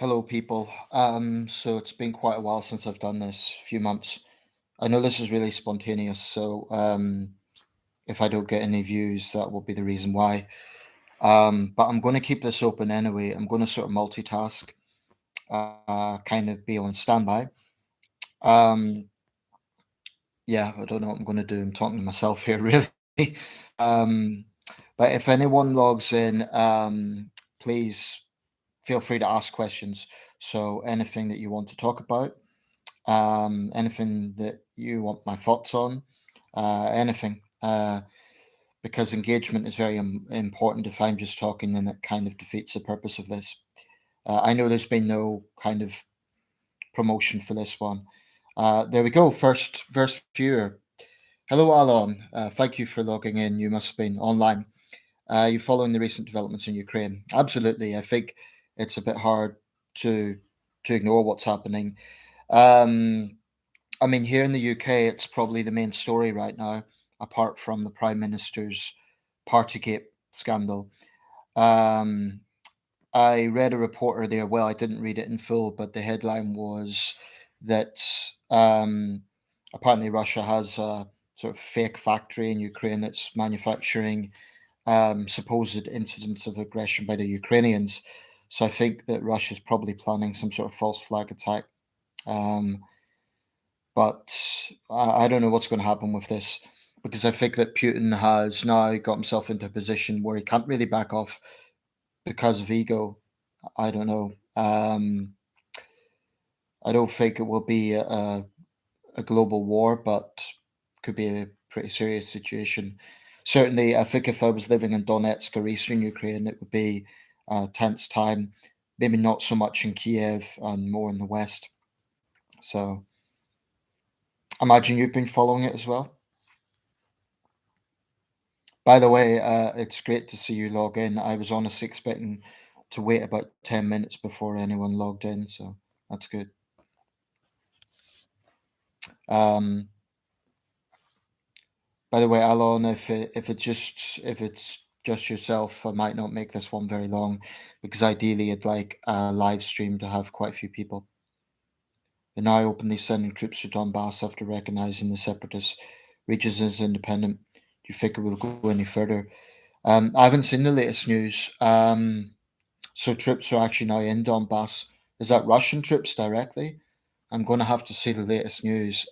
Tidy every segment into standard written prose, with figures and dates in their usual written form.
Hello, people. So it's been quite a while since I've done this, a few months. I know this is really spontaneous, so if I don't get any views, that will be the reason why. But I'm going to keep this open anyway. I'm going to sort of multitask, kind of be on standby. Um, yeah, I don't know what I'm going to do. I'm talking to myself here, really. um, but if anyone logs in, please feel free to ask questions. So anything that you want to talk about. Anything that you want my thoughts on, anything, because engagement is very important. If I'm just talking, then it kind of defeats the purpose of this. I know there's been no kind of promotion for this one. There we go. First viewer. Hello, Alon. Thank you for logging in. You must have been online. You following the recent developments in Ukraine? Absolutely. I think it's a bit hard to ignore what's happening. Um, I mean, here in the UK, it's probably the main story right now, apart from the Prime Minister's Partygate scandal. Um, I read a reporter there. Well, I didn't read it in full, but the headline was that apparently Russia has a sort of fake factory in Ukraine that's manufacturing supposed incidents of aggression by the Ukrainians. So I think that Russia's probably planning some sort of false flag attack. Um, but I don't know what's going to happen with this because I think that Putin has now got himself into a position where he can't really back off because of ego. I don't know. I don't think it will be a global war, but could be a pretty serious situation. Certainly, I think if I was living in Donetsk or Eastern Ukraine, it would be a tense time. Maybe not so much in Kiev and more in the West. So, imagine you've been following it as well. By the way, it's great to see you log in. I was honestly expecting to wait about 10 minutes before anyone logged in, so that's good. Um, by the way, Alon, if it's just yourself, I might not make this one very long because ideally I'd like a live stream to have quite a few people. They're now openly sending troops to Donbass after recognizing the separatist regions as independent. Do you think it will go any further? I haven't seen the latest news. So troops are actually now in Donbass. Is that Russian troops directly? I'm going to have to see the latest news.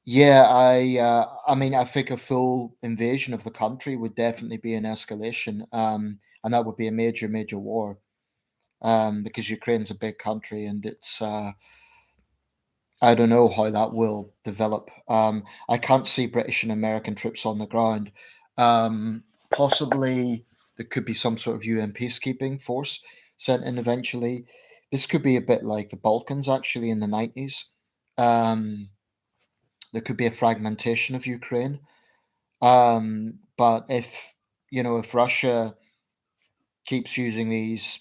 Yeah, I mean, I think a full invasion of the country would definitely be an escalation, and that would be a major, major war. Because Ukraine's a big country, and it's I don't know how that will develop. I can't see British and American troops on the ground. Possibly there could be some sort of UN peacekeeping force sent in eventually. This could be a bit like the Balkans actually in the 90s. Um, there could be a fragmentation of Ukraine. But if if Russia keeps using these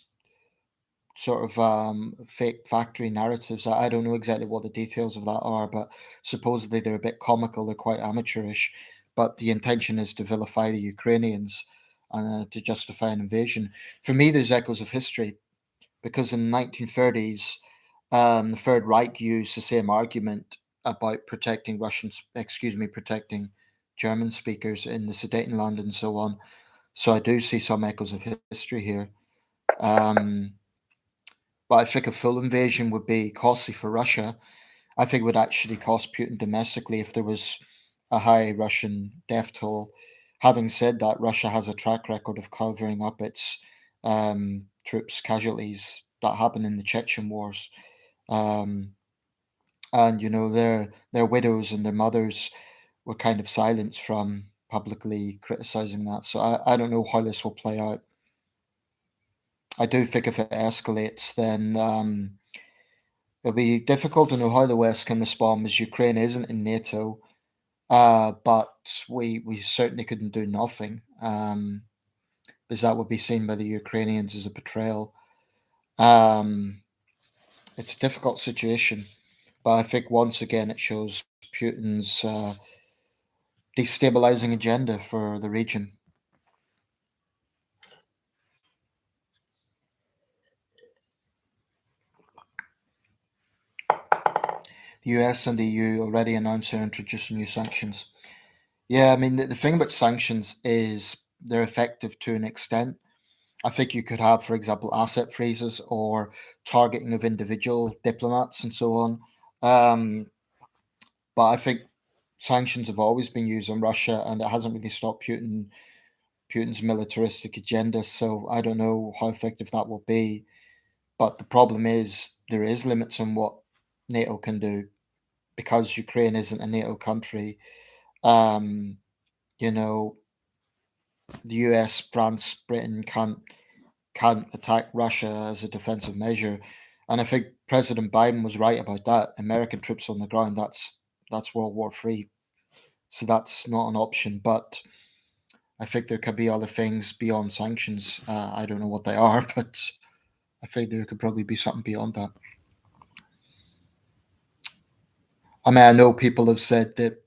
sort of fake factory narratives. I don't know exactly what the details of that are, but supposedly they're a bit comical. They're quite amateurish, but the intention is to vilify the Ukrainians and to justify an invasion. For me, there's echoes of history because in the 1930s, the Third Reich used the same argument about protecting protecting German speakers in the Sudetenland and so on. So I do see some echoes of history here. Um, but I think a full invasion would be costly for Russia. I think it would actually cost Putin domestically if there was a high Russian death toll. Having said that, Russia has a track record of covering up its troops' casualties that happened in the Chechen wars. Um, and their widows and their mothers were kind of silenced from publicly criticizing that. So I don't know how this will play out. I do think if it escalates, then it'll be difficult to know how the West can respond as Ukraine isn't in NATO, but we certainly couldn't do nothing because that would be seen by the Ukrainians as a betrayal. Um, it's a difficult situation, but I think once again it shows Putin's destabilizing agenda for the region. The US and the EU already announced they're introducing new sanctions. Yeah, I mean, the thing about sanctions is they're effective to an extent. I think you could have, for example, asset freezes or targeting of individual diplomats and so on. Um, but I think sanctions have always been used on Russia, and it hasn't really stopped Putin's militaristic agenda. So I don't know how effective that will be. But the problem is there is limits on what NATO can do because Ukraine isn't a NATO country. Um, you know, the US, France, Britain can't attack Russia as a defensive measure. And I think President Biden was right about that. American troops on the ground, that's World War III. So that's not an option. But I think there could be other things beyond sanctions. I don't know what they are, but I think there could probably be something beyond that. I mean, I know people have said that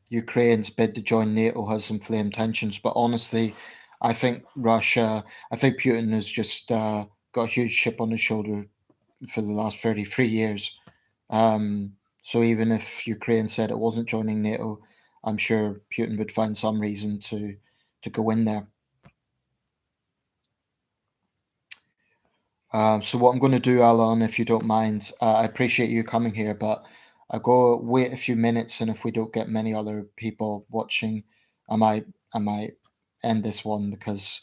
Ukraine's bid to join NATO has inflamed tensions, but honestly, I think Putin has just got a huge chip on his shoulder for the last 33 years. So even if Ukraine said it wasn't joining NATO, I'm sure Putin would find some reason to go in there. So what I'm going to do, Alan, if you don't mind, I appreciate you coming here, but I go wait a few minutes, and if we don't get many other people watching, I might I might end this one because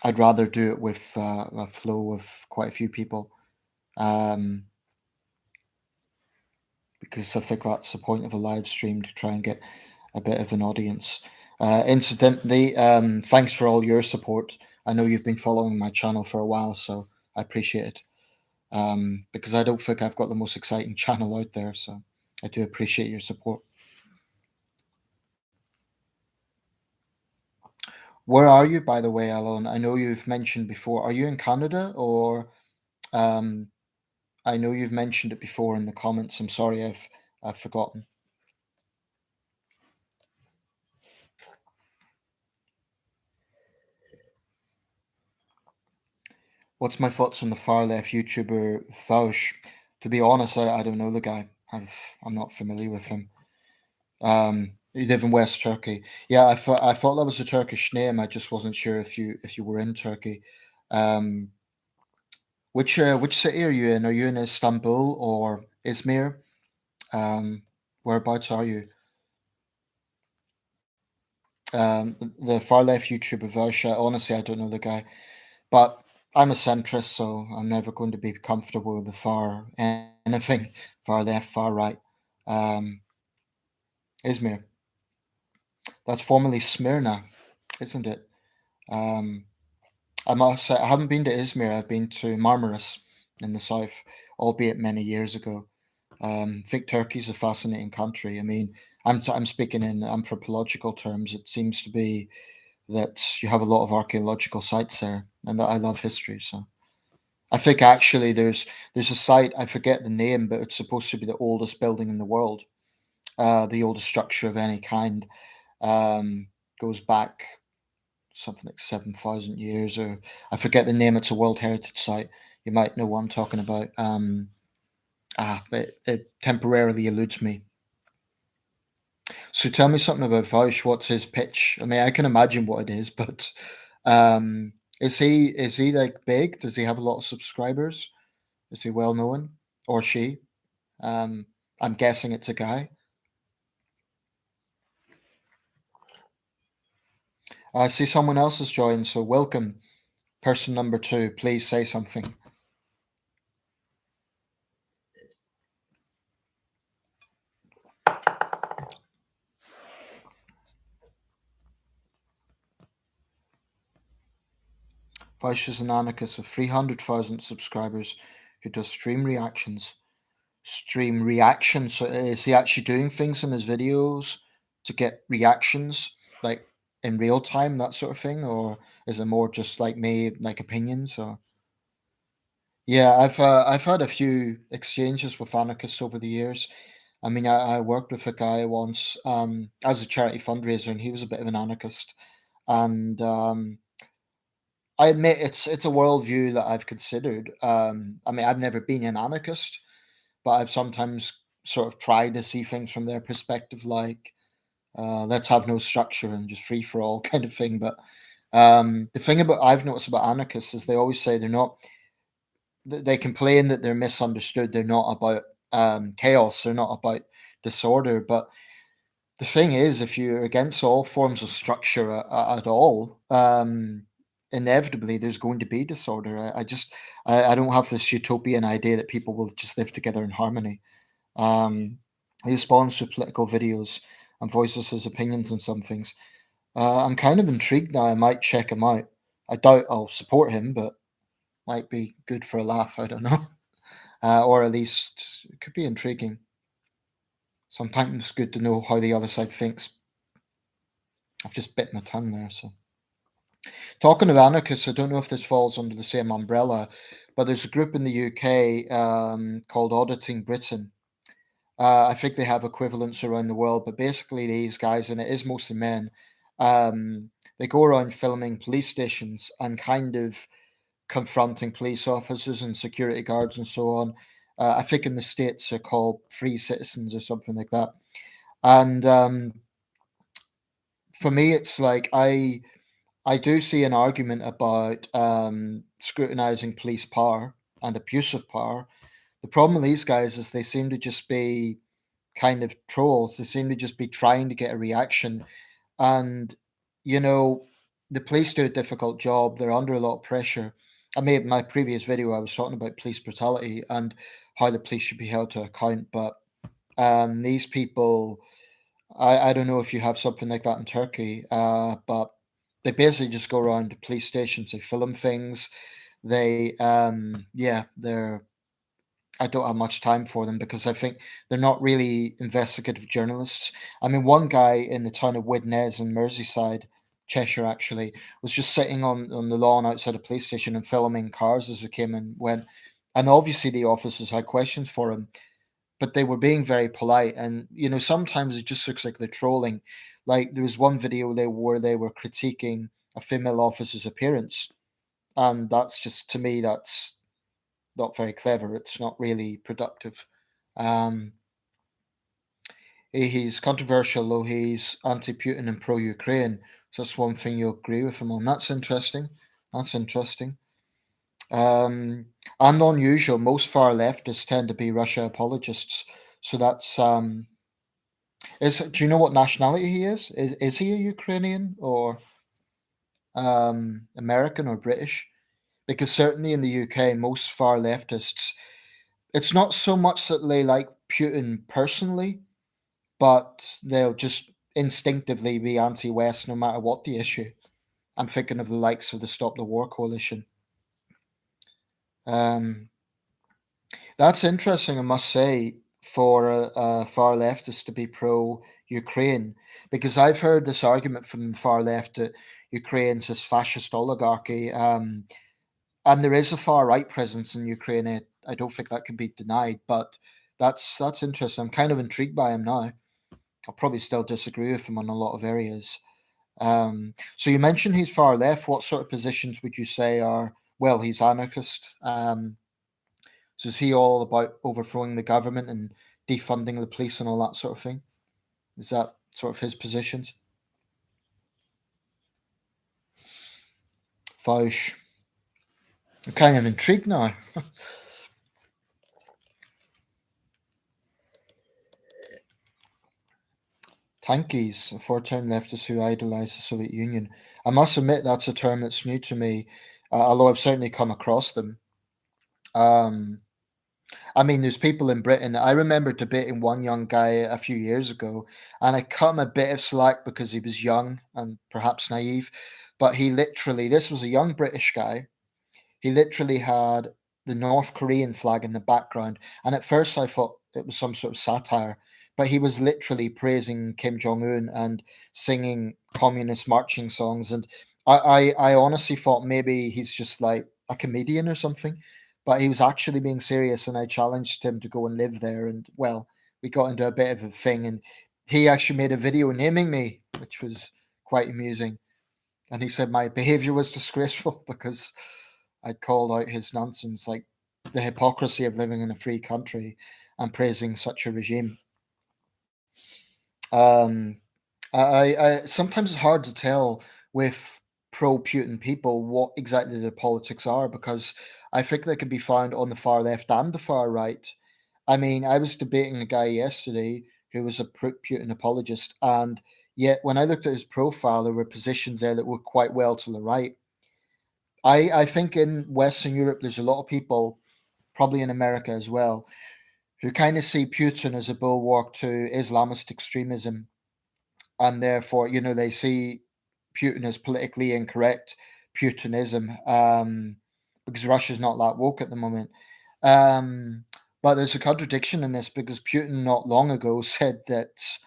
I'd rather do it with a flow of quite a few people, um, because I think that's the point of a live stream to try and get a bit of an audience. Incidentally, thanks for all your support. I know you've been following my channel for a while, so I appreciate it. Because I don't think I've got the most exciting channel out there. So I do appreciate your support. Where are you, by the way, Alan? I know you've mentioned before. Are you in Canada or? Um, I know you've mentioned it before in the comments. I'm sorry, I've forgotten. What's my thoughts on the far left YouTuber Vaush? To be honest, I don't know the guy. I'm not familiar with him. You live in West Turkey. Yeah, I thought that was a Turkish name. I just wasn't sure if you were in Turkey. Um, which city are you in? Are you in Istanbul or Izmir? Um, whereabouts are you? The far left YouTuber Versha. Honestly, I don't know the guy, but I'm a centrist, so I'm never going to be comfortable with the far anything far left, far right. Um, Izmir. That's formerly Smyrna, isn't it? Um, I must say, I haven't been to Izmir. I've been to Marmaris in the south, albeit many years ago. I think Turkey's a fascinating country. I mean, I'm speaking in anthropological terms. It seems to be that you have a lot of archaeological sites there, and that I love history. So I think actually there's a site, I forget the name, but it's supposed to be the oldest building in the world, the oldest structure of any kind. Um, Goes back something like 7,000 years, or I forget the name. It's a World Heritage Site. You might know what I'm talking about. It temporarily eludes me. So tell me something about Vaush. What's his pitch? I mean, I can imagine what it is, but um, is he like big? Does he have a lot of subscribers? Is he well known or she? Um, I'm guessing it's a guy. I see someone else has joined, so welcome, person number two. Please say something. Vaush is an anarchist with 300,000 subscribers who does stream reactions. Stream reactions. So is he actually doing things in his videos to get reactions, like in real time, that sort of thing, or is it more just like me, like opinions? Or yeah, I've had a few exchanges with anarchists over the years. I mean, I worked with a guy once as a charity fundraiser, and he was a bit of an anarchist. And I admit it's a worldview that I've considered. I mean, I've never been an anarchist, but I've sometimes sort of try to see things from their perspective, like let's have no structure and just free for all kind of thing. But the thing about I've noticed about anarchists is they always say they're not. They complain that they're misunderstood. They're not about chaos. They're not about disorder. But the thing is, if you're against all forms of structure at all, inevitably there's going to be disorder. I don't have this utopian idea that people will just live together in harmony. He responds to political videos and voices his opinions on some things. I'm kind of intrigued now. I might check him out. I doubt I'll support him, but might be good for a laugh. I don't know, or at least it could be intriguing. Sometimes it's good to know how the other side thinks. I've just bit my tongue there. So, talking of anarchists, I don't know if this falls under the same umbrella, but there's a group in the UK called Auditing Britain. I think they have equivalents around the world, but basically these guys, and it is mostly men, they go around filming police stations and kind of confronting police officers and security guards and so on. I think in the States they're called free citizens or something like that. And for me, it's like I do see an argument about scrutinizing police power and abuse of power. The problem with these guys is they seem to just be kind of trolls. They seem to just be trying to get a reaction. And, you know, the police do a difficult job. They're under a lot of pressure. I made my previous video, I was talking about police brutality and how the police should be held to account. But these people, I don't know if you have something like that in Turkey, but they basically just go around to police stations, they film things. Yeah, they're I don't have much time for them because I think they're not really investigative journalists. I mean, one guy in the town of Widnes in Merseyside, Cheshire, actually, was just sitting on the lawn outside a police station and filming cars as they came and went. And obviously, the officers had questions for him, but they were being very polite. And sometimes it just looks like they're trolling. Like there was one video where they were critiquing a female officer's appearance, and that's just to me that's not very clever. It's not really productive. Um, he's controversial, though he's anti-Putin and pro-Ukraine. So that's one thing you'll agree with him on. That's interesting. That's interesting. And unusual. Most far leftists tend to be Russia apologists. So that's is. Do you know what nationality he is? Is he a Ukrainian or American or British? Because certainly in the UK, most far leftists, it's not so much that they like Putin personally, but they'll just instinctively be anti-West no matter what the issue. I'm thinking of the likes of the Stop the War coalition. Um, that's interesting, I must say, for far leftists to be pro-Ukraine, because I've heard this argument from the far left that Ukraine's this fascist oligarchy, and there is a far right presence in Ukraine. I don't think that can be denied, but that's interesting. I'm kind of intrigued by him now. I'll probably still disagree with him on a lot of areas. So you mentioned he's far left. What sort of positions would you say are? Well, he's anarchist. So is he all about overthrowing the government and defunding the police and all that sort of thing? Is that sort of his positions? Fausch. I'm kind of intrigued now. Tankies, a four-time leftist who idolized the Soviet Union. I must admit that's a term that's new to me, although I've certainly come across them. Um, I mean, there's people in Britain. I remember debating one young guy a few years ago, and I cut him a bit of slack because he was young and perhaps naive. But this was a young British guy. He literally had the North Korean flag in the background. And at first I thought it was some sort of satire, but he was literally praising Kim Jong Un and singing communist marching songs. And I honestly thought maybe he's just like a comedian or something, but he was actually being serious. And I challenged him to go and live there. And well, we got into a bit of a thing. And he actually made a video naming me, which was quite amusing. And he said my behavior was disgraceful because I'd called out his nonsense, like the hypocrisy of living in a free country. and praising such a regime. Um, sometimes it's hard to tell with pro-Putin people what exactly their politics are, because I think they can be found on the far left and the far right. I mean, I was debating a guy yesterday who was a Putin apologist, and yet when I looked at his profile, there were positions there that were quite well to the right. I think in Western Europe, there's a lot of people, probably in America as well, who kind of see Putin as a bulwark to Islamist extremism, and therefore, they see Putin as politically incorrect Putinism, because Russia's not that woke at the moment. Um, but there's a contradiction in this, because Putin not long ago said that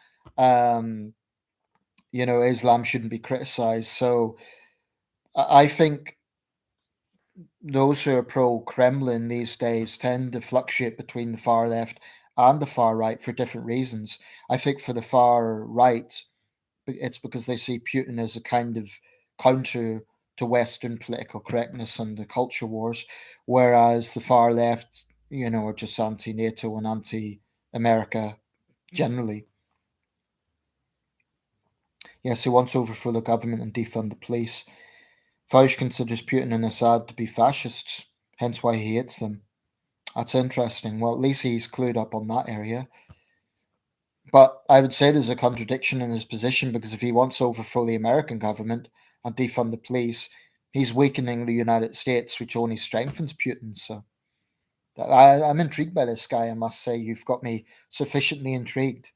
Islam shouldn't be criticized. So I think those who are pro Kremlin these days tend to fluctuate between the far left and the far right for different reasons. I think for the far right, it's because they see Putin as a kind of counter to Western political correctness and the culture wars, whereas the far left, are just anti-NATO and anti-America generally. Yes, he wants to overthrow the government and defund the police. Fausch considers Putin and Assad to be fascists, hence why he hates them. That's interesting. Well, at least he's clued up on that area. But I would say there's a contradiction in his position, because if he wants to overthrow the American government and defund the police, he's weakening the United States, which only strengthens Putin. So I'm intrigued by this guy, I must say. You've got me sufficiently intrigued.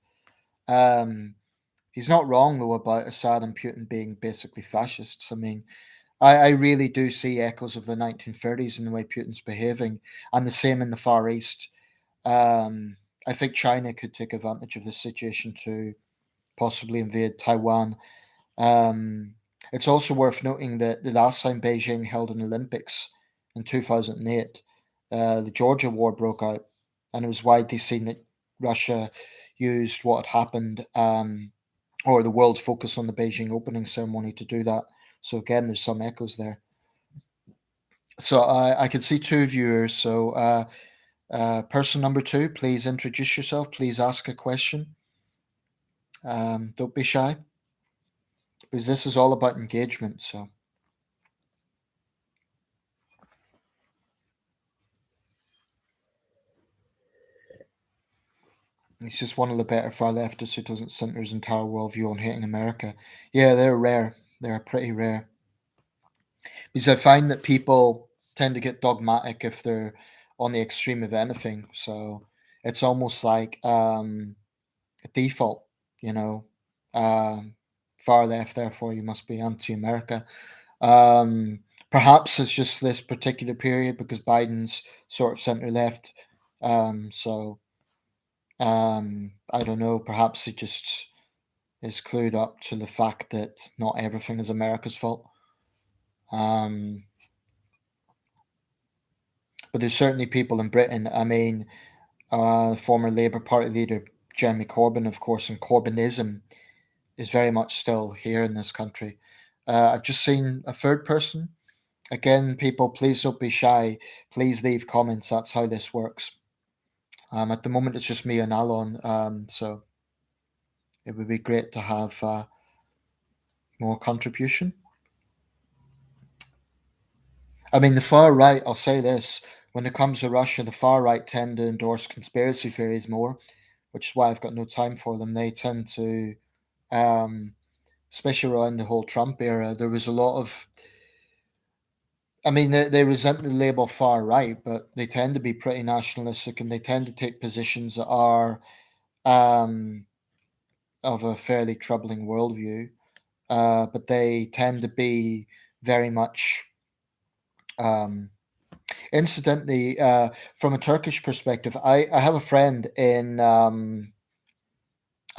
Um, he's not wrong, though, about Assad and Putin being basically fascists. I mean, I really do see echoes of the 1930s in the way Putin's behaving, and the same in the Far East. Um, I think China could take advantage of this situation to possibly invade Taiwan. Um, it's also worth noting that the last time Beijing held an Olympics in 2008, the Georgia War broke out, and it was widely seen that Russia used what had happened, or the world's focus on the Beijing opening ceremony to do that. So again, there's some echoes there. So I can see two viewers. So person number two, please introduce yourself. Please ask a question. Don't be shy, because this is all about engagement. So he's just one of the better far leftists who doesn't center his entire worldview on hating America. Yeah, they're rare. They're pretty rare. Because I find that people tend to get dogmatic if they're on the extreme of anything. So it's almost like a default, you know, um, far left, therefore you must be anti-America. Um, Perhaps it's just this particular period because Biden's sort of center left. So I don't know. Perhaps he just is clued up to the fact that not everything is America's fault. Um, but there's certainly people in Britain. I mean, former Labour Party leader Jeremy Corbyn, of course, and Corbynism is very much still here in this country. I've just seen a third person. Again, people, please don't be shy. Please leave comments. That's how this works. At the moment, it's just me and Alon, so it would be great to have more contribution. I mean, the far right, I'll say this, when it comes to Russia, the far right tend to endorse conspiracy theories more, which is why I've got no time for them. They tend to, um, especially around the whole Trump era, there was a lot of, I mean, they resent the label far right, but they tend to be pretty nationalistic, and they tend to take positions that are um, of a fairly troubling worldview. But they tend to be very much, um, incidentally, from a Turkish perspective, I have a friend in, I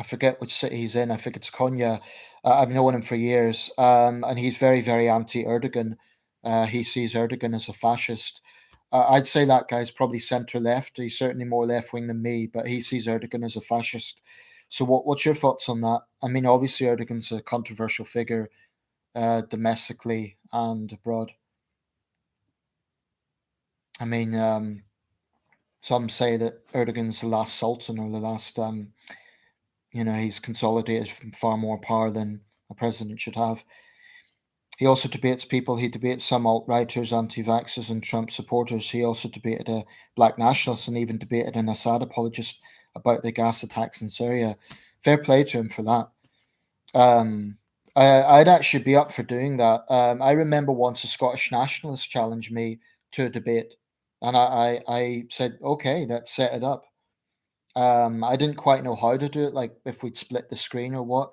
forget which city he's in. I think it's Konya. I've known him for years, and he's very, very anti-Erdogan. He sees Erdogan as a fascist. I'd say that guy's probably centre left. He's certainly more left wing than me, but he sees Erdogan as a fascist. So, what's your thoughts on that? I mean, obviously, Erdogan's a controversial figure domestically and abroad. I mean, Some say that Erdogan's the last sultan or the last, he's consolidated far more power than a president should have. He also debates people. He debates some alt-righters, anti-vaxxers, and Trump supporters. He also debated a black nationalist and even debated an Assad apologist about the gas attacks in Syria. Fair play to him for that. Um, I'd actually be up for doing that. I remember once a Scottish nationalist challenged me to a debate, and I said, okay, let's set it up. I didn't quite know how to do it, like if we'd split the screen or what,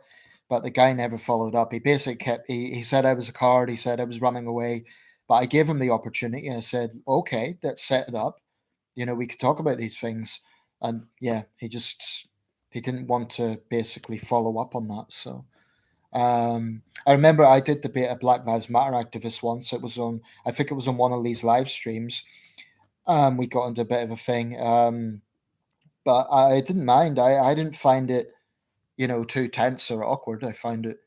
but the guy never followed up. He basically he said I was a coward, he said I was running away, but I gave him the opportunity. I said, okay, let's set it up. We could talk about these things. And yeah, he didn't want to basically follow up on that. So I remember I did debate a Black Lives Matter activist once. I think it was on one of these live streams. We got into a bit of a thing. But I didn't mind. I didn't find it, too tense or awkward. I find it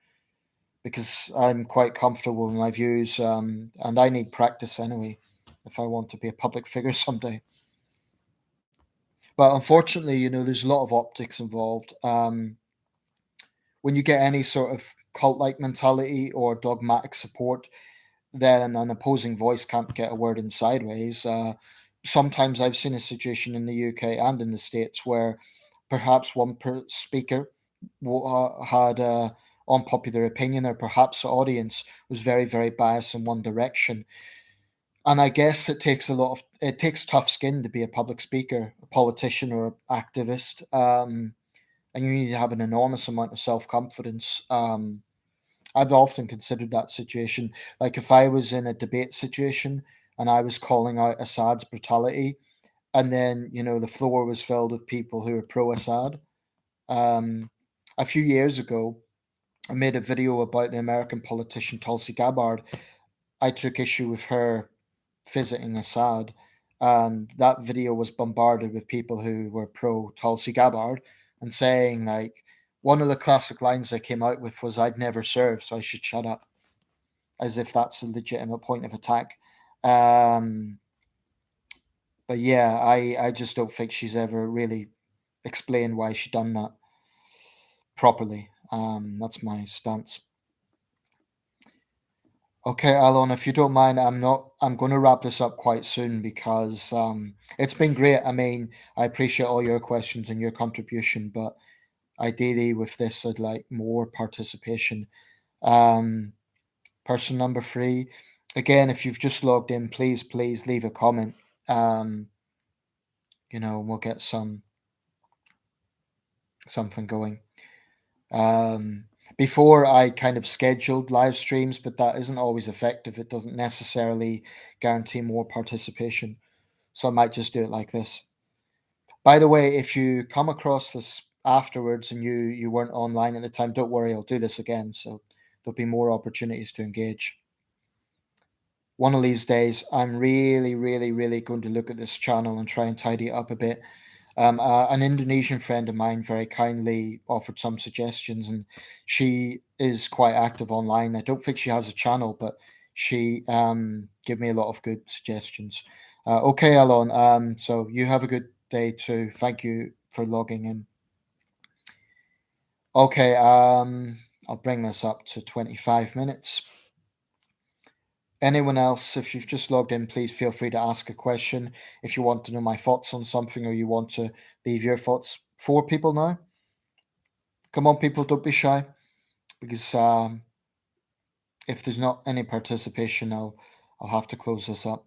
because I'm quite comfortable with my views, and I need practice anyway if I want to be a public figure someday. But unfortunately, there's a lot of optics involved. When you get any sort of cult-like mentality or dogmatic support, then an opposing voice can't get a word in sideways. Sometimes I've seen a situation in the UK and in the States where perhaps one speaker had unpopular opinion, or perhaps the audience was very, very biased in one direction. And I guess it takes tough skin to be a public speaker, a politician, or an activist. And you need to have an enormous amount of self confidence. I've often considered that situation. Like if I was in a debate situation and I was calling out Assad's brutality, and then the floor was filled with people who are pro Assad. Um, a few years ago, I made a video about the American politician Tulsi Gabbard. I took issue with her visiting Assad, and that video was bombarded with people who were pro Tulsi Gabbard and saying like one of the classic lines I came out with was "I'd never served, so I should shut up," as if that's a legitimate point of attack. Um, but yeah, I just don't think she's ever really explained why she done that properly. That's my stance. Okay, Alon, if you don't mind, I'm going to wrap this up quite soon because it's been great. I mean, I appreciate all your questions and your contribution, but ideally with this, I'd like more participation. Um, Person number three, again, if you've just logged in, please leave a comment. Um, we'll get something going. Um, Before I kind of scheduled live streams, but that isn't always effective. It doesn't necessarily guarantee more participation. So I might just do it like this. By the way, if you come across this afterwards and you weren't online at the time, don't worry, I'll do this again. So there'll be more opportunities to engage. One of these days, I'm really, really, really going to look at this channel and try and tidy it up a bit. An Indonesian friend of mine very kindly offered some suggestions, and she is quite active online. I don't think she has a channel, but she gave me a lot of good suggestions. Okay, Alon. So you have a good day too. Thank you for logging in. Okay, I'll bring this up to 25 minutes. Anyone else, if you've just logged in, please feel free to ask a question. If you want to know my thoughts on something or you want to leave your thoughts. Four people now. Come on, people, don't be shy. Because if there's not any participation, I'll have to close this up.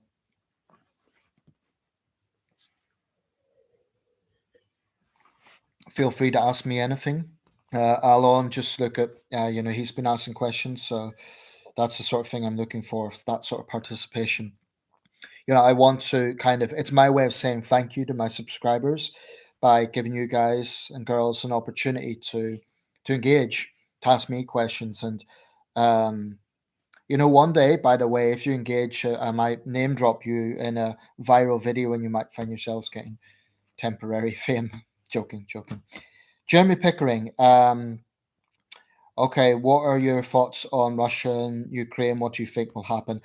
Feel free to ask me anything. Alon, just look at he's been asking questions, so that's the sort of thing I'm looking for. That sort of participation. I want to it's my way of saying thank you to my subscribers by giving you guys and girls an opportunity to engage, to ask me questions, and um, one day, by the way, if you engage, I might name drop you in a viral video, and you might find yourselves getting temporary fame. Joking, joking. Jeremy Pickering. Okay, what are your thoughts on Russia and Ukraine? What do you think will happen?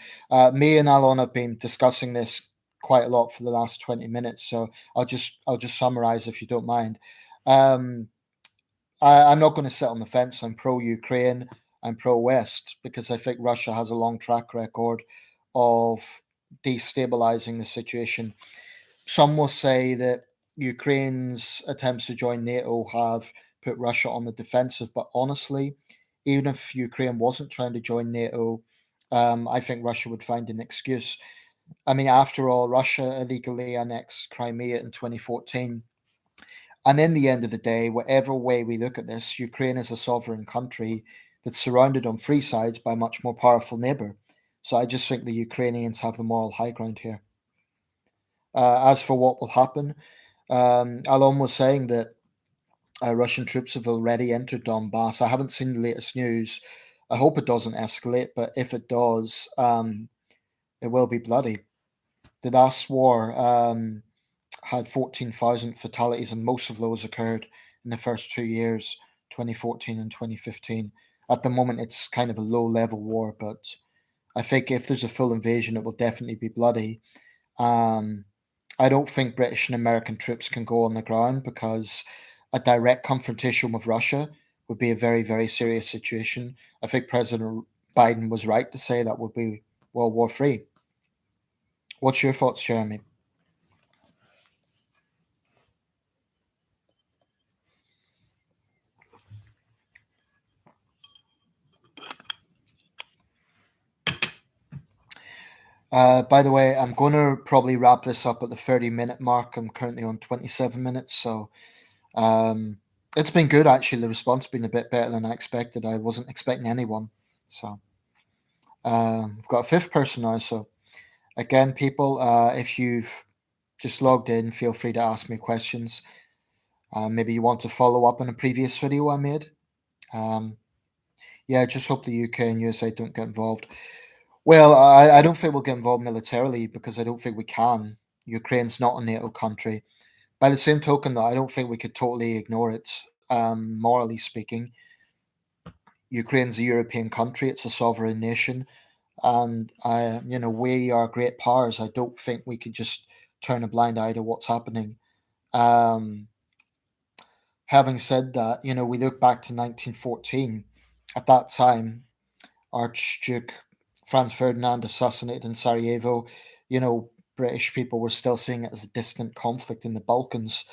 Me and Alon have been discussing this quite a lot for the last 20 minutes, so I'll just summarize if you don't mind. Um, I'm not going to sit on the fence. I'm pro Ukraine. I'm pro West because I think Russia has a long track record of destabilizing the situation. Some will say that Ukraine's attempts to join NATO have put Russia on the defensive, but honestly, even if Ukraine wasn't trying to join NATO, I think Russia would find an excuse. I mean, after all, Russia illegally annexed Crimea in 2014. And in the end of the day, whatever way we look at this, Ukraine is a sovereign country that's surrounded on three sides by a much more powerful neighbor. So I just think the Ukrainians have the moral high ground here. As for what will happen, Alon was saying that Russian troops have already entered Donbass. I haven't seen the latest news. I hope it doesn't escalate, but if it does, it will be bloody. The last war had 14,000 fatalities, and most of those occurred in the first 2 years, 2014 and 2015. At the moment, it's kind of a low level war, but I think if there's a full invasion, it will definitely be bloody. Um, I don't think British and American troops can go on the ground because a direct confrontation with Russia would be a very, very serious situation. I think President Biden was right to say that would be World War III. What's your thoughts, Jeremy? By the way, I'm going to probably wrap this up at the 30-minute mark. I'm currently on 27 minutes, so um, it's been good actually. The response has been a bit better than I expected. I wasn't expecting anyone. So we've got a fifth person now. So again, people, if you've just logged in, feel free to ask me questions. Maybe you want to follow up on a previous video I made. Um, yeah, just hope the UK and USA don't get involved. Well, I don't think we'll get involved militarily because I don't think we can. Ukraine's not a NATO country. By the same token, though, I don't think we could totally ignore it. Morally speaking, Ukraine's a European country; it's a sovereign nation, and we are great powers. I don't think we could just turn a blind eye to what's happening. Um, Having said that, we look back to 1914. At that time, Archduke Franz Ferdinand assassinated in Sarajevo. You know, British people were still seeing it as a distant conflict in the Balkans.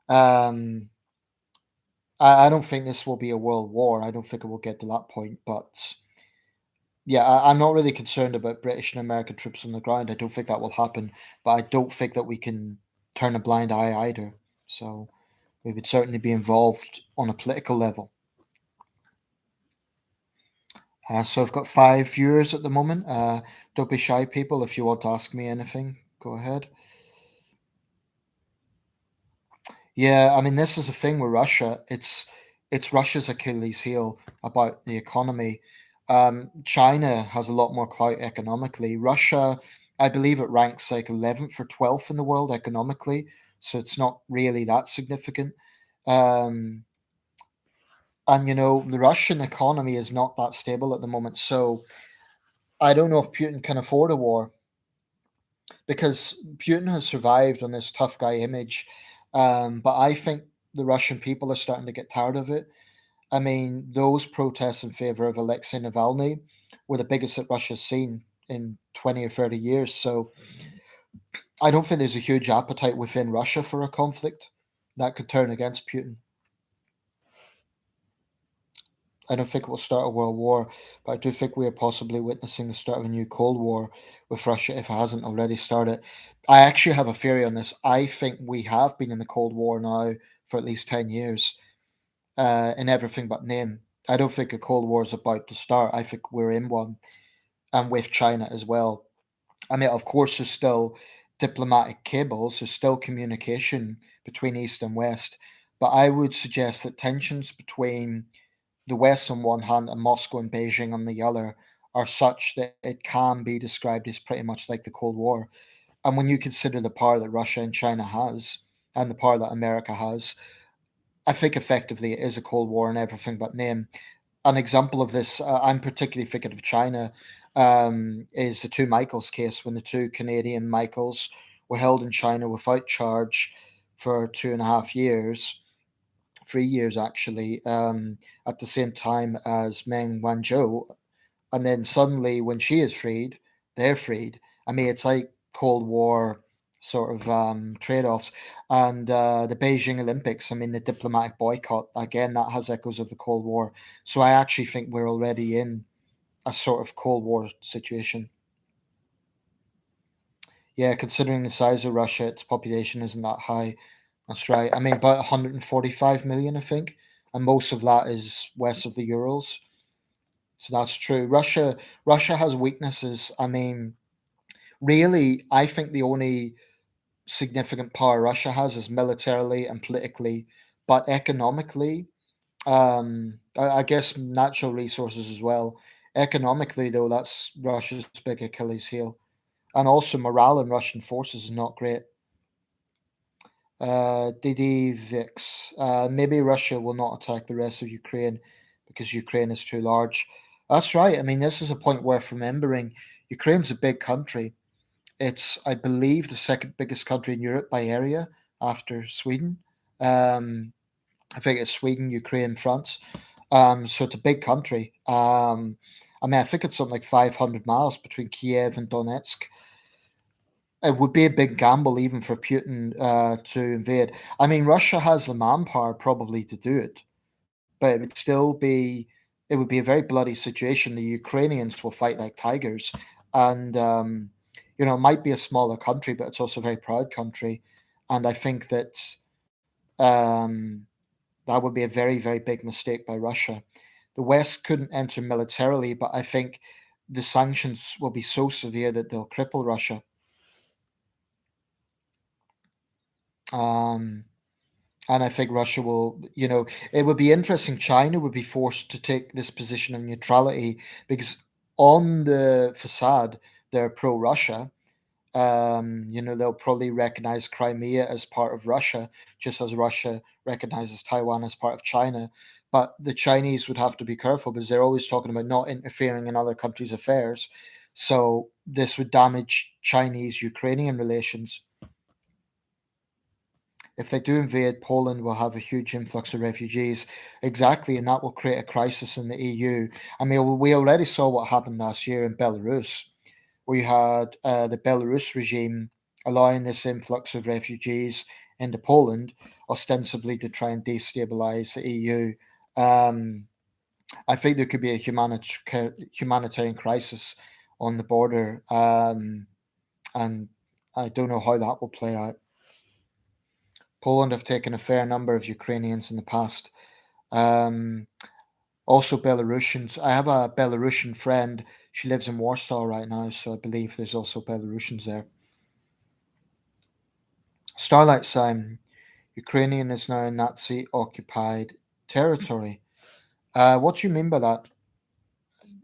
Um, I don't think this will be a world war. I don't think it will get to that point. But yeah, I'm not really concerned about British and American troops on the ground. I don't think that will happen. But I don't think that we can turn a blind eye either. So we would certainly be involved on a political level. So I've got 5 viewers at the moment. Don't be shy, people. If you want to ask me anything, go ahead. Yeah, I mean, this is the thing with Russia. It's Russia's Achilles heel about the economy. China has a lot more clout economically. Russia, I believe, it ranks like 11th or 12th in the world economically, so it's not really that significant. Um, and the Russian economy is not that stable at the moment. So I don't know if Putin can afford a war because Putin has survived on this tough guy image. But I think the Russian people are starting to get tired of it. I mean, those protests in favor of Alexei Navalny were the biggest that Russia's seen in 20 or 30 years. So I don't think there's a huge appetite within Russia for a conflict that could turn against Putin. I don't think it will start a world war, but I do think we are possibly witnessing the start of a new Cold War with Russia if it hasn't already started. I actually have a theory on this. I think we have been in the Cold War now for at least 10 years, in everything but name. I don't think a Cold War is about to start. I think we're in one, and with China as well. I mean, of course, there's still diplomatic cables, there's still communication between East and West, but I would suggest that tensions between the West on one hand and Moscow and Beijing on the other are such that it can be described as pretty much like the Cold War. And when you consider the power that Russia and China has and the power that America has, I think effectively it is a Cold War in everything but name. An example of this, I'm particularly thinking of China, is the two Michaels case when the two Canadian Michaels were held in China without charge for 2.5 years, 3 years actually, at the same time as Meng Wanzhou, and then suddenly when she is freed, they're freed. I mean, it's like Cold War sort of trade-offs, and the Beijing Olympics. I mean, the diplomatic boycott again, that has echoes of the Cold War. So I actually think we're already in a sort of Cold War situation. Yeah, considering the size of Russia, its population isn't that high. That's right. I mean, about 145 million, I think, and most of that is west of the Urals. So that's true. Russia has weaknesses. I mean, really, I think the only significant power Russia has is militarily and politically, but economically, I guess natural resources as well. Economically, though, that's Russia's big Achilles heel, and also morale in Russian forces is not great. DD Vix. Maybe Russia will not attack the rest of Ukraine because Ukraine is too large. That's right. I mean, this is a point worth remembering. Ukraine's a big country. It's, I believe, the second biggest country in Europe by area after Sweden. Um, I think it's Sweden, Ukraine, France. So it's a big country. I mean, I think it's something like 500 miles between Kiev and Donetsk. It would be a big gamble even for Putin to invade. I mean, Russia has the manpower probably to do it, but it would be a very bloody situation. The Ukrainians will fight like tigers, and it might be a smaller country, but it's also a very proud country, and I think that um, that would be a very, very big mistake by Russia. The West couldn't enter militarily, but I think the sanctions will be so severe that they'll cripple Russia. Um, and I think Russia will, it would be interesting. China would be forced to take this position of neutrality because on the facade, they're pro Russia. They'll probably recognize Crimea as part of Russia, just as Russia recognizes Taiwan as part of China. But the Chinese would have to be careful because they're always talking about not interfering in other countries' affairs. So this would damage Chinese Ukrainian relations. If they do invade, Poland will have a huge influx of refugees. Exactly, and that will create a crisis in the EU. I mean, we already saw what happened last year in Belarus. We had the Belarus regime allowing this influx of refugees into Poland, ostensibly to try and destabilize the EU. Um, I think there could be a humanitarian crisis on the border, and I don't know how that will play out. Poland have taken a fair number of Ukrainians in the past. Um, Also, Belarusians. I have a Belarusian friend. She lives in Warsaw right now, so I believe there's also Belarusians there. Starlight Sign. Ukrainian is now Nazi occupied territory. What do you mean by that?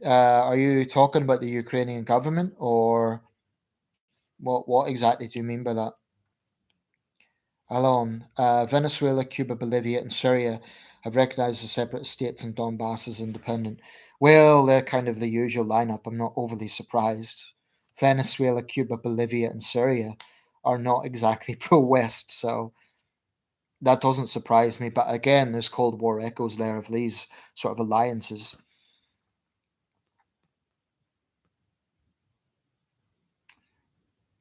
Are you talking about the Ukrainian government, or what exactly do you mean by that? Alone, Venezuela, Cuba, Bolivia, and Syria have recognized the separate states and Donbass as independent. Well, they're kind of the usual lineup. I'm not overly surprised. Venezuela, Cuba, Bolivia, and Syria are not exactly pro West, so that doesn't surprise me. But again, there's Cold War echoes there of these sort of alliances.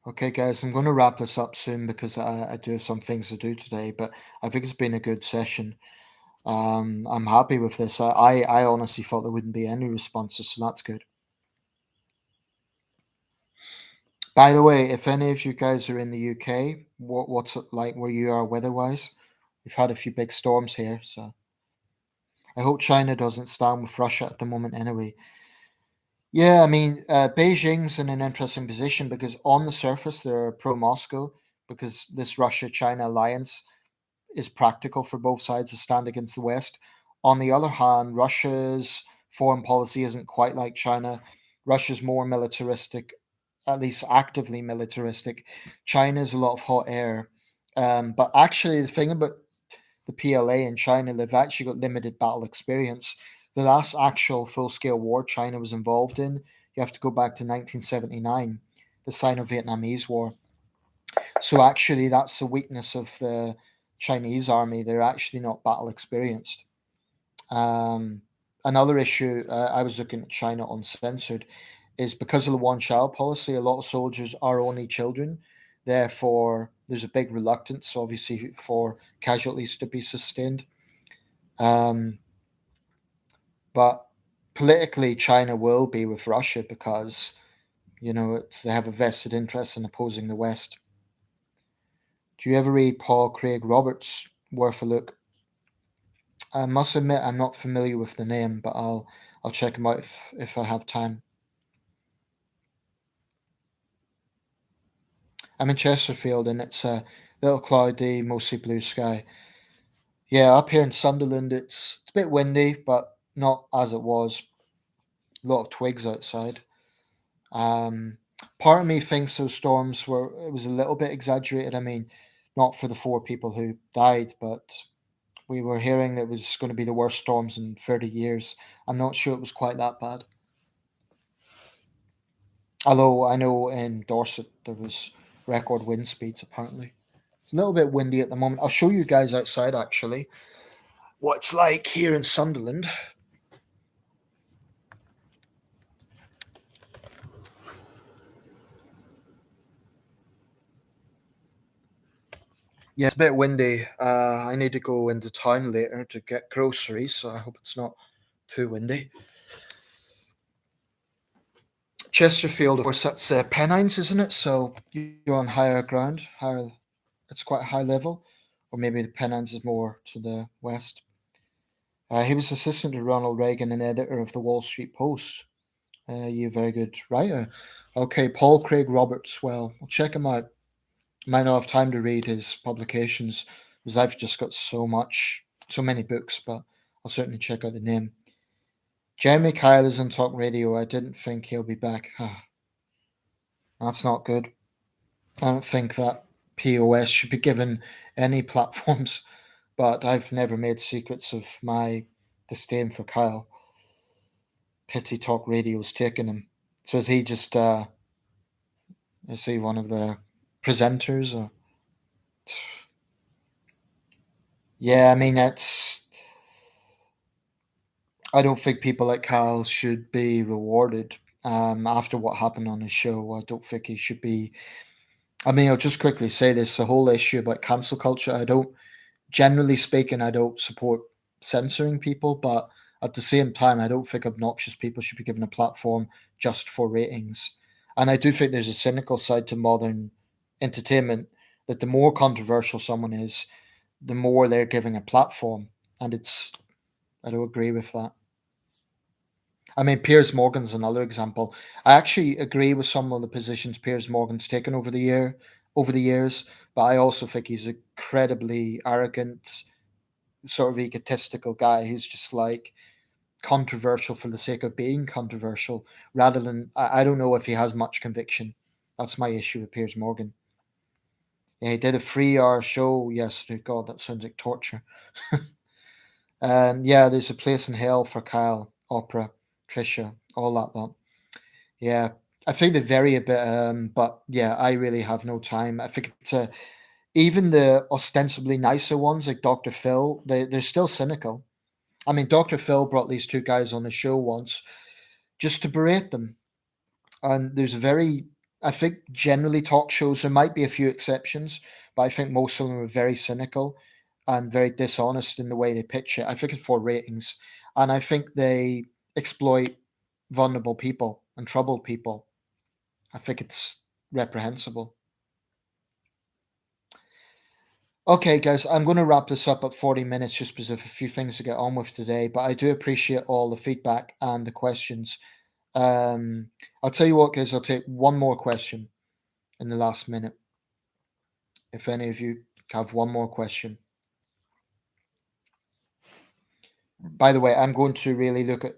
Okay, guys, I'm going to wrap this up soon because I do have some things to do today, but I think it's been a good session. I'm happy with this. I honestly thought there wouldn't be any responses, so that's good. By the way, if any of you guys are in the UK, what's it like where you are weather-wise? We've had a few big storms here, so I hope China doesn't stand with Russia at the moment anyway. Yeah, I mean, Beijing's in an interesting position because on the surface they're pro-Moscow because this Russia-China alliance is practical for both sides to stand against the West. On the other hand, Russia's foreign policy isn't quite like China. Russia's more militaristic, at least actively militaristic. China's a lot of hot air. But actually, the thing about the PLA in China, they've actually got limited battle experience. The last actual full scale war China was involved in, you have to go back to 1979, the Sino Vietnamese War. So actually, that's the weakness of the Chinese army. They're actually not battle experienced. Um, Another issue, I was looking at China Uncensored, is because of the one child policy, a lot of soldiers are only children. Therefore, there's a big reluctance, obviously, for casualties to be sustained. Um, but politically, China will be with Russia because, they have a vested interest in opposing the West. Do you ever read Paul Craig Roberts? Worth a look. I must admit I'm not familiar with the name, but I'll check him out if I have time. I'm in Chesterfield and it's a little cloudy, mostly blue sky. Yeah, up here in Sunderland it's a bit windy, but not as it was. A lot of twigs outside. Um, Part of me thinks those storms were it was a little bit exaggerated. I mean, not for the four people who died, but we were hearing that it was going to be the worst storms in 30 years. I'm not sure it was quite that bad. Although I know in Dorset there was record wind speeds apparently. It's a little bit windy at the moment. I'll show you guys outside actually what it's like here in Sunderland. Yeah, it's a bit windy. I need to go into town later to get groceries, so I hope it's not too windy. Chesterfield, of course, that's Pennines, isn't it? So you're on higher ground, higher. It's quite a high level, or maybe the Pennines is more to the west. He was assistant to Ronald Reagan and editor of the Wall Street Post. You very good writer. Okay, Paul Craig Roberts. Well, we'll check him out. Might not have time to read his publications because I've just got so many books, but I'll certainly check out the name. Jeremy Kyle is on talk radio. I didn't think he'll be back. That's not good. I don't think that POS should be given any platforms, but I've never made secrets of my disdain for Kyle. Pity talk radio's taken him. So is he one of the presenters or yeah, I mean that's I don't think people like Kyle should be rewarded after what happened on his show. I don't think he should be. I mean, I'll just quickly say this: the whole issue about cancel culture. Generally speaking, I don't support censoring people, but at the same time, I don't think obnoxious people should be given a platform just for ratings. And I do think there's a cynical side to modern entertainment that the more controversial someone is, the more they're giving a platform. And I don't agree with that. I mean, Piers Morgan's another example. I actually agree with some of the positions Piers Morgan's taken over the years, but I also think he's an incredibly arrogant, sort of egotistical guy who's just like controversial for the sake of being controversial, rather than I don't know if he has much conviction. That's my issue with Piers Morgan. Yeah, he did a 3 hour show yesterday. God, that sounds like torture. Yeah, there's a place in hell for Kyle, Opera, Trisha, all that lot. Yeah, I think they vary a bit, but yeah, I really have no time. I think even the ostensibly nicer ones like Dr. Phil, they're still cynical. I mean, Dr. Phil brought these two guys on the show once just to berate them. And I think generally talk shows, there might be a few exceptions, but I think most of them are very cynical and very dishonest in the way they pitch it. I think it's for ratings. And I think they exploit vulnerable people and troubled people. I think it's reprehensible. Okay, guys, I'm going to wrap this up at 40 minutes just because of a few things to get on with today. But I do appreciate all the feedback and the questions. Um, I'll tell you what, guys, I'll take one more question in the last minute. If any of you have one more question. By the way, I'm going to really look at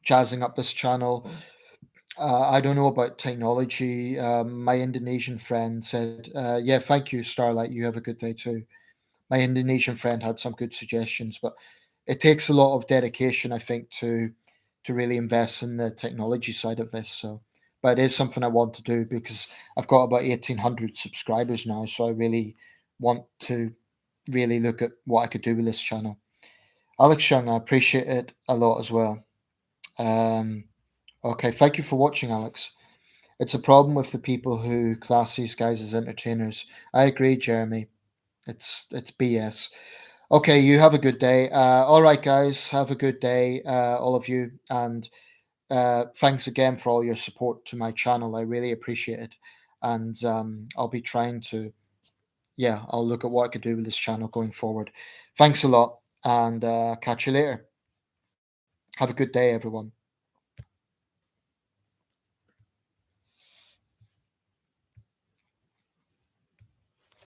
jazzing up this channel. I don't know about technology. My Indonesian friend said, yeah, thank you, Starlight. You have a good day too. My Indonesian friend had some good suggestions, but it takes a lot of dedication, I think, to really invest in the technology side of this. So, but it is something I want to do because I've got about 1,800 subscribers now. So I really want to really look at what I could do with this channel. Alex Young, I appreciate it a lot as well. Um, okay, thank you for watching, Alex. It's a problem with the people who class these guys as entertainers. I agree, Jeremy. It's BS. Okay, you have a good day. All right, guys, have a good day, all of you, and thanks again for all your support to my channel. I really appreciate it, and I'll be trying to, yeah, I'll look at what I could do with this channel going forward. Thanks a lot, and catch you later. Have a good day, everyone.